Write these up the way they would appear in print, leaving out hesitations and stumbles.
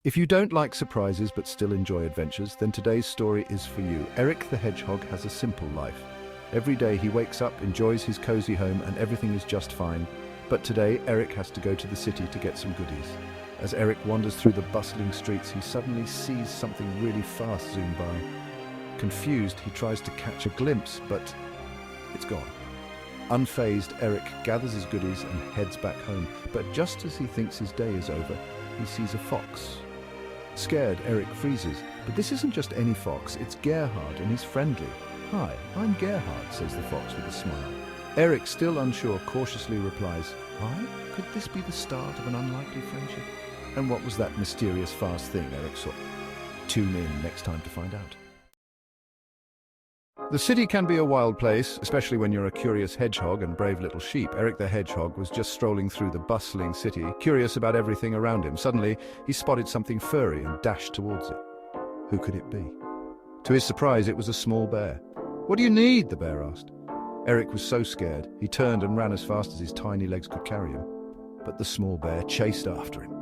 If you don't like surprises but still enjoy adventures, then today's story is for you. Eric the Hedgehog has a simple life. Every day he wakes up, enjoys his cozy home, and everything is just fine. But today, Eric has to go to the city to get some goodies. As Eric wanders through the bustling streets, he suddenly sees something really fast zoom by. Confused, he tries to catch a glimpse, but it's gone. Unfazed, Eric gathers his goodies and heads back home. But just as he thinks his day is over, he sees a fox. Scared, Eric freezes. But this isn't just any fox, it's Gerhard, and he's friendly. "Hi, I'm Gerhard," says the fox with a smile. Eric, still unsure, cautiously replies, "Hi? Could this be the start of an unlikely friendship?" And what was that mysterious fast thing Eric saw? Tune in next time to find out. The city can be a wild place, especially when you're a curious hedgehog and brave little sheep. Eric the Hedgehog was just strolling through the bustling city, curious about everything around him. Suddenly, he spotted something furry and dashed towards it. Who could it be? To his surprise, it was a small bear. "What do you need?" the bear asked. Eric was so scared, he turned and ran as fast as his tiny legs could carry him. But the small bear chased after him.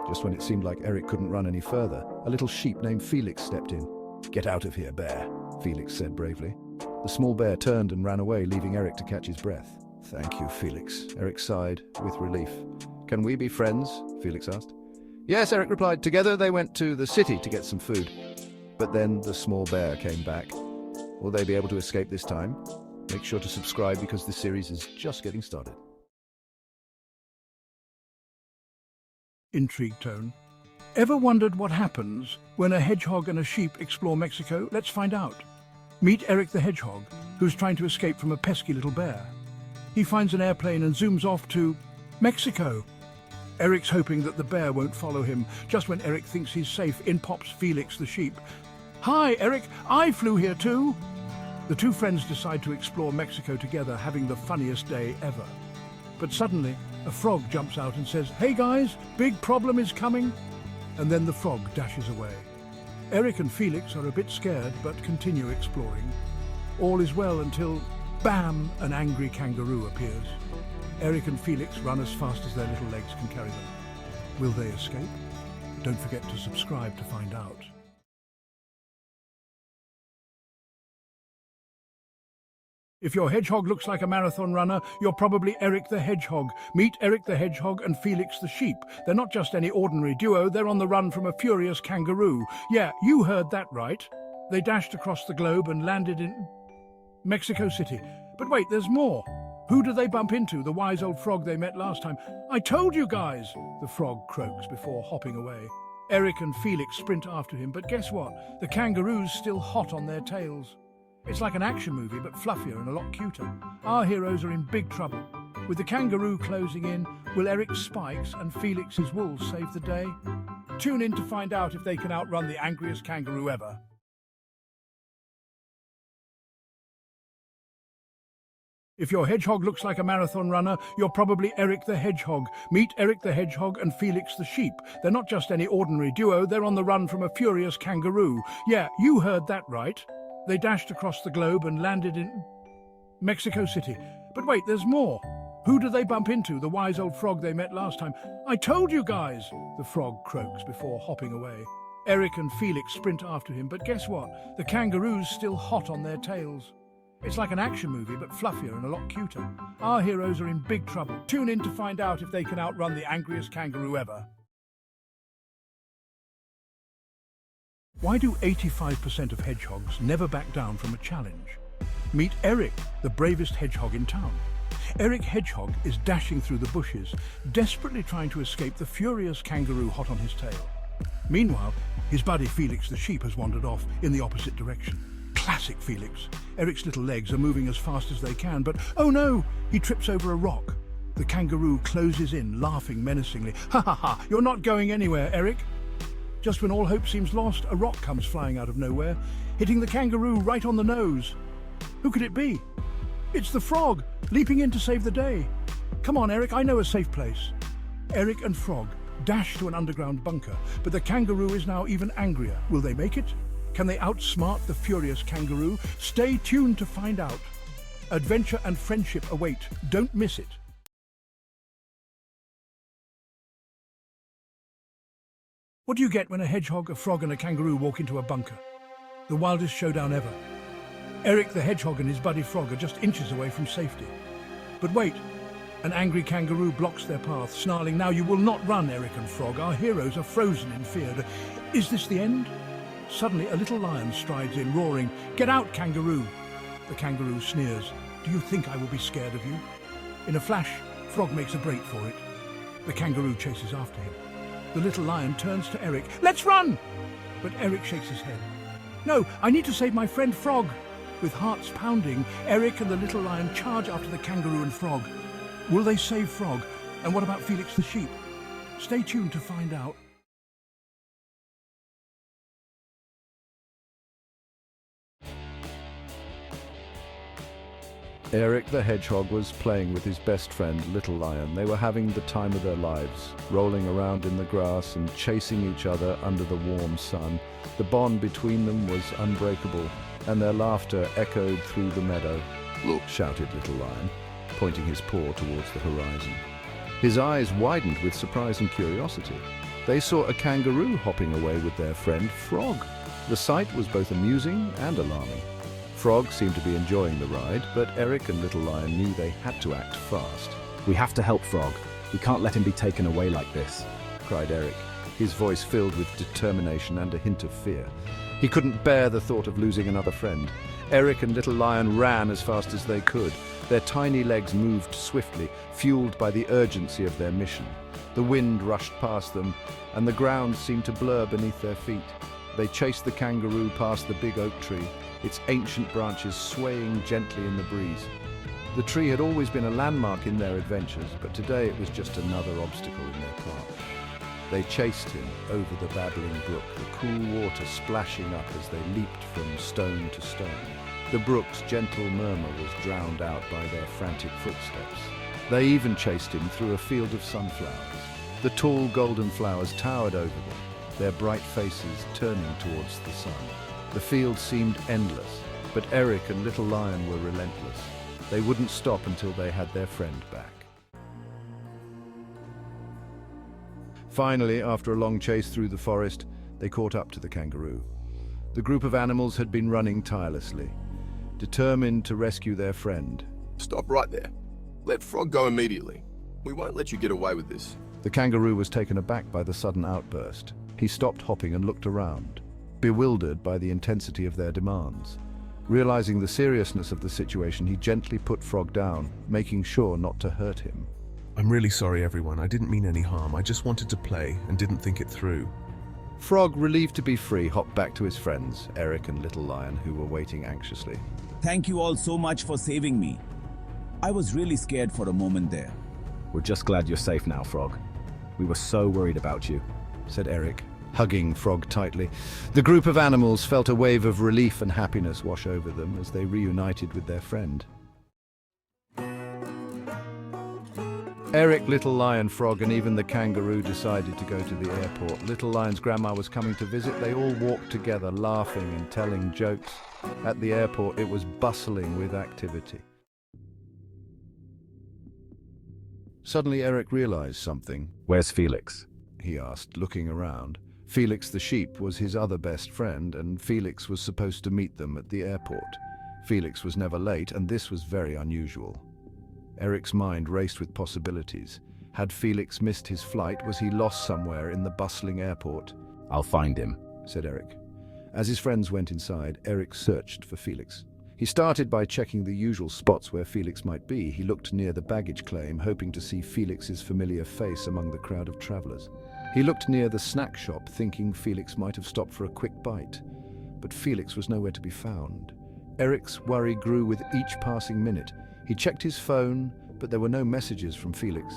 Just when it seemed like Eric couldn't run any further, a little sheep named Felix stepped in. "Get out of here, bear," Felix said bravely. The small bear turned and ran away, leaving Eric to catch his breath. "Thank you, Felix," Eric sighed with relief. "Can we be friends?" Felix asked. "Yes," Eric replied. Together they went to the city to get some food. But then the small bear came back. Will they be able to escape this time? Make sure to subscribe because this series is just getting started. Intrigue tone. Ever wondered what happens when a hedgehog and a sheep explore Mexico? Let's find out. Meet Eric the Hedgehog, who's trying to escape from a pesky little bear. He finds an airplane and zooms off to Mexico. Eric's hoping that the bear won't follow him. Just when Eric thinks he's safe, in pops Felix the sheep. "Hi, Eric, I flew here too." The two friends decide to explore Mexico together, having the funniest day ever. But suddenly, a frog jumps out and says, "Hey guys, big problem is coming." And then the frog dashes away. Eric and Felix are a bit scared, but continue exploring. All is well until, bam, an angry kangaroo appears. Eric and Felix run as fast as their little legs can carry them. Will they escape? Don't forget to subscribe to find out. If your hedgehog looks like a marathon runner, you're probably Eric the Hedgehog. Meet Eric the Hedgehog and Felix the sheep. They're not just any ordinary duo, they're on the run from a furious kangaroo. Yeah, you heard that right. They dashed across the globe and landed in Mexico City. But wait, there's more. Who do they bump into? The wise old frog they met last time. "I told you guys," the frog croaks before hopping away. Eric and Felix sprint after him, but guess what? The kangaroo's still hot on their tails. It's like an action movie, but fluffier and a lot cuter. Our heroes are in big trouble. With the kangaroo closing in, will Eric's spikes and Felix's wool save the day? Tune in to find out if they can outrun the angriest kangaroo ever. If your hedgehog looks like a marathon runner, you're probably Eric the Hedgehog. Meet Eric the Hedgehog and Felix the sheep. They're not just any ordinary duo, they're on the run from a furious kangaroo. Yeah, you heard that right. They dashed across the globe and landed in Mexico City. But wait, there's more. Who do they bump into? The wise old frog they met last time. "I told you guys," the frog croaks before hopping away. Eric and Felix sprint after him, but guess what? The kangaroo's still hot on their tails. It's like an action movie, but fluffier and a lot cuter. Our heroes are in big trouble. Tune in to find out if they can outrun the angriest kangaroo ever. Why do 85% of hedgehogs never back down from a challenge? Meet Eric, the bravest hedgehog in town. Eric Hedgehog is dashing through the bushes, desperately trying to escape the furious kangaroo hot on his tail. Meanwhile, his buddy Felix the sheep has wandered off in the opposite direction. Classic Felix. Eric's little legs are moving as fast as they can, but oh no, he trips over a rock. The kangaroo closes in, laughing menacingly. "Ha ha ha, you're not going anywhere, Eric." Just when all hope seems lost, a rock comes flying out of nowhere, hitting the kangaroo right on the nose. Who could it be? It's the frog, leaping in to save the day. "Come on, Eric, I know a safe place." Eric and Frog dash to an underground bunker, but the kangaroo is now even angrier. Will they make it? Can they outsmart the furious kangaroo? Stay tuned to find out. Adventure and friendship await. Don't miss it. What do you get when a hedgehog, a frog and a kangaroo walk into a bunker? The wildest showdown ever. Eric the hedgehog and his buddy Frog are just inches away from safety. But wait, an angry kangaroo blocks their path, snarling, "Now you will not run, Eric and Frog. Our heroes are frozen in fear. Is this the end?" Suddenly, a little lion strides in, roaring, "Get out, kangaroo!" The kangaroo sneers, "Do you think I will be scared of you?" In a flash, Frog makes a break for it. The kangaroo chases after him. The little lion turns to Eric. "Let's run!" But Eric shakes his head. "No, I need to save my friend Frog." With hearts pounding, Eric and the little lion charge after the kangaroo and Frog. Will they save Frog? And what about Felix the sheep? Stay tuned to find out. Eric the hedgehog was playing with his best friend, Little Lion. They were having the time of their lives, rolling around in the grass and chasing each other under the warm sun. The bond between them was unbreakable, and their laughter echoed through the meadow. "Look," shouted Little Lion, pointing his paw towards the horizon. His eyes widened with surprise and curiosity. They saw a kangaroo hopping away with their friend, Frog. The sight was both amusing and alarming. Frog seemed to be enjoying the ride, but Eric and Little Lion knew they had to act fast. "We have to help Frog. We can't let him be taken away like this," cried Eric, his voice filled with determination and a hint of fear. He couldn't bear the thought of losing another friend. Eric and Little Lion ran as fast as they could. Their tiny legs moved swiftly, fueled by the urgency of their mission. The wind rushed past them, and the ground seemed to blur beneath their feet. They chased the kangaroo past the big oak tree, its ancient branches swaying gently in the breeze. The tree had always been a landmark in their adventures, but today it was just another obstacle in their path. They chased him over the babbling brook, the cool water splashing up as they leaped from stone to stone. The brook's gentle murmur was drowned out by their frantic footsteps. They even chased him through a field of sunflowers. The tall golden flowers towered over them, their bright faces turning towards the sun. The field seemed endless, but Eric and Little Lion were relentless. They wouldn't stop until they had their friend back. Finally, after a long chase through the forest, they caught up to the kangaroo. The group of animals had been running tirelessly, determined to rescue their friend. "Stop right there. Let Frog go immediately. We won't let you get away with this." The kangaroo was taken aback by the sudden outburst. He stopped hopping and looked around, bewildered by the intensity of their demands. Realizing the seriousness of the situation, he gently put Frog down, making sure not to hurt him. "I'm really sorry, everyone. I didn't mean any harm. I just wanted to play and didn't think it through." Frog, relieved to be free, hopped back to his friends, Eric and Little Lion, who were waiting anxiously. "Thank you all so much for saving me. I was really scared for a moment there." "We're just glad you're safe now, Frog. We were so worried about you," said Eric, hugging Frog tightly. The group of animals felt a wave of relief and happiness wash over them as they reunited with their friend. Eric, Little Lion, Frog, and even the kangaroo decided to go to the airport. Little Lion's grandma was coming to visit. They all walked together, laughing and telling jokes. At the airport, it was bustling with activity. Suddenly, Eric realized something. "Where's Felix?" he asked, looking around. Felix the sheep was his other best friend, and Felix was supposed to meet them at the airport. Felix was never late, and this was very unusual. Eric's mind raced with possibilities. Had Felix missed his flight? Was he lost somewhere in the bustling airport? "I'll find him," said Eric. As his friends went inside, Eric searched for Felix. He started by checking the usual spots where Felix might be. He looked near the baggage claim, hoping to see Felix's familiar face among the crowd of travelers. He looked near the snack shop, thinking Felix might have stopped for a quick bite. But Felix was nowhere to be found. Eric's worry grew with each passing minute. He checked his phone, but there were no messages from Felix.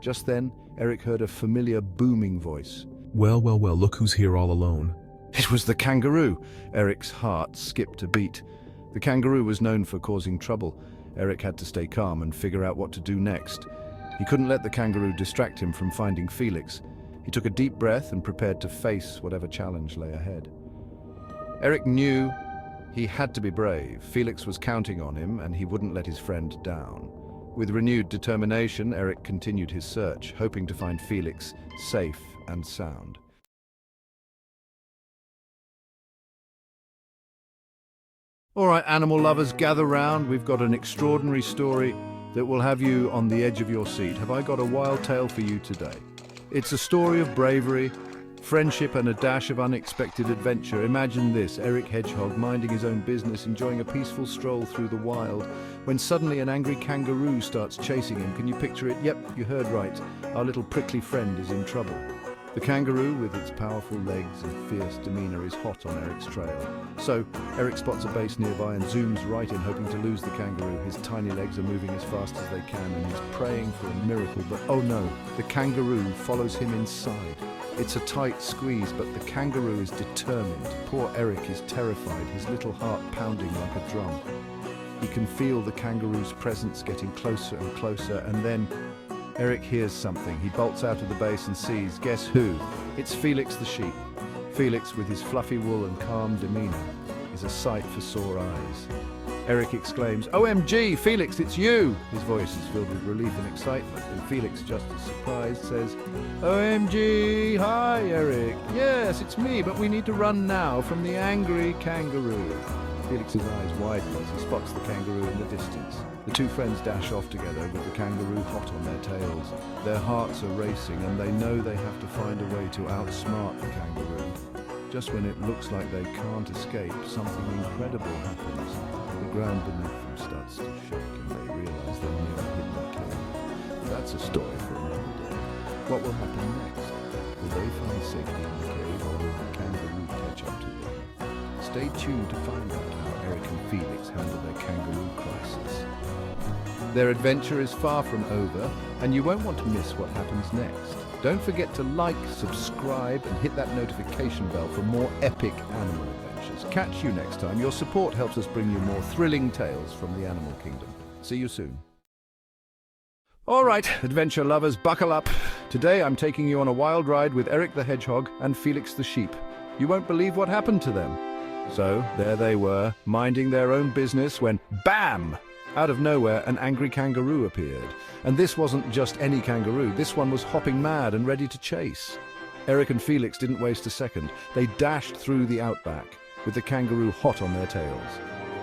Just then, Eric heard a familiar booming voice. Well, look who's here all alone." It was the kangaroo. Eric's heart skipped a beat. The kangaroo was known for causing trouble. Eric had to stay calm and figure out what to do next. He couldn't let the kangaroo distract him from finding Felix. He took a deep breath and prepared to face whatever challenge lay ahead. Eric knew he had to be brave. Felix was counting on him, and he wouldn't let his friend down. With renewed determination, Eric continued his search, hoping to find Felix safe and sound. All right, animal lovers, gather round. We've got an extraordinary story that will have you on the edge of your seat. Have I got a wild tale for you today? It's a story of bravery, friendship, and a dash of unexpected adventure. Imagine this: Eric Hedgehog minding his own business, enjoying a peaceful stroll through the wild, when suddenly an angry kangaroo starts chasing him. Can you picture it? Yep, you heard right. Our little prickly friend is in trouble. The kangaroo, with its powerful legs and fierce demeanor, is hot on Eric's trail. So, Eric spots a base nearby and zooms right in, hoping to lose the kangaroo. His tiny legs are moving as fast as they can, and he's praying for a miracle. But oh no, the kangaroo follows him inside. It's a tight squeeze, but the kangaroo is determined. Poor Eric is terrified, his little heart pounding like a drum. He can feel the kangaroo's presence getting closer and closer, and then Eric hears something. He bolts out of the base and sees, guess who? It's Felix the sheep. Felix, with his fluffy wool and calm demeanor, is a sight for sore eyes. Eric exclaims, "OMG, Felix, it's you!" His voice is filled with relief and excitement, and Felix, just as surprised, says, "OMG, hi, Eric. Yes, it's me, but we need to run now from the angry kangaroo." Felix's eyes widen as he spots the kangaroo in the distance. The two friends dash off together, with the kangaroo hot on their tails. Their hearts are racing, and they know they have to find a way to outsmart the kangaroo. Just when it looks like they can't escape, something incredible happens. The ground beneath them starts to shake, and they realize they're near a hidden cave. That's a story for another day. What will happen next? Will they find safety in the cave, or will the kangaroo catch up to them? Stay tuned to find out how Eric and Felix handle their kangaroo crisis. Their adventure is far from over, and you won't want to miss what happens next. Don't forget to like, subscribe, and hit that notification bell for more epic animal adventures. Catch you next time. Your support helps us bring you more thrilling tales from the animal kingdom. See you soon. All right, adventure lovers, buckle up. Today I'm taking you on a wild ride with Eric the Hedgehog and Felix the sheep. You won't believe what happened to them. So there they were, minding their own business, when BAM! Out of nowhere, an angry kangaroo appeared. And this wasn't just any kangaroo. This one was hopping mad and ready to chase. Eric and Felix didn't waste a second. They dashed through the outback, with the kangaroo hot on their tails.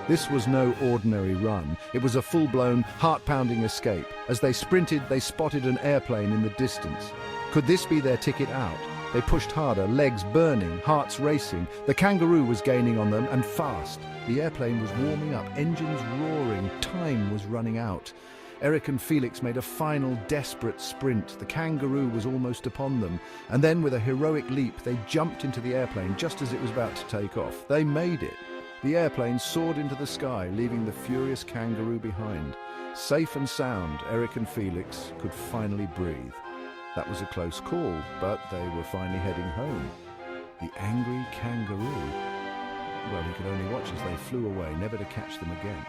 This was no ordinary run. It was a full-blown, heart-pounding escape. As they sprinted, they spotted an airplane in the distance. Could this be their ticket out? They pushed harder, legs burning, hearts racing. The kangaroo was gaining on them, and fast. The airplane was warming up, engines roaring, time was running out. Eric and Felix made a final desperate sprint. The kangaroo was almost upon them, and then with a heroic leap they jumped into the airplane just as it was about to take off. They made it. The airplane soared into the sky, leaving the furious kangaroo behind. Safe and sound, Eric and Felix could finally breathe. That was a close call, but they were finally heading home. The angry kangaroo. Well, he could only watch as they flew away, never to catch them again.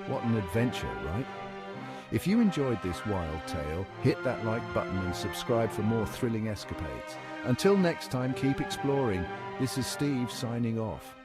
What an adventure, right? If you enjoyed this wild tale, hit that like button and subscribe for more thrilling escapades. Until next time, keep exploring. This is Steve signing off.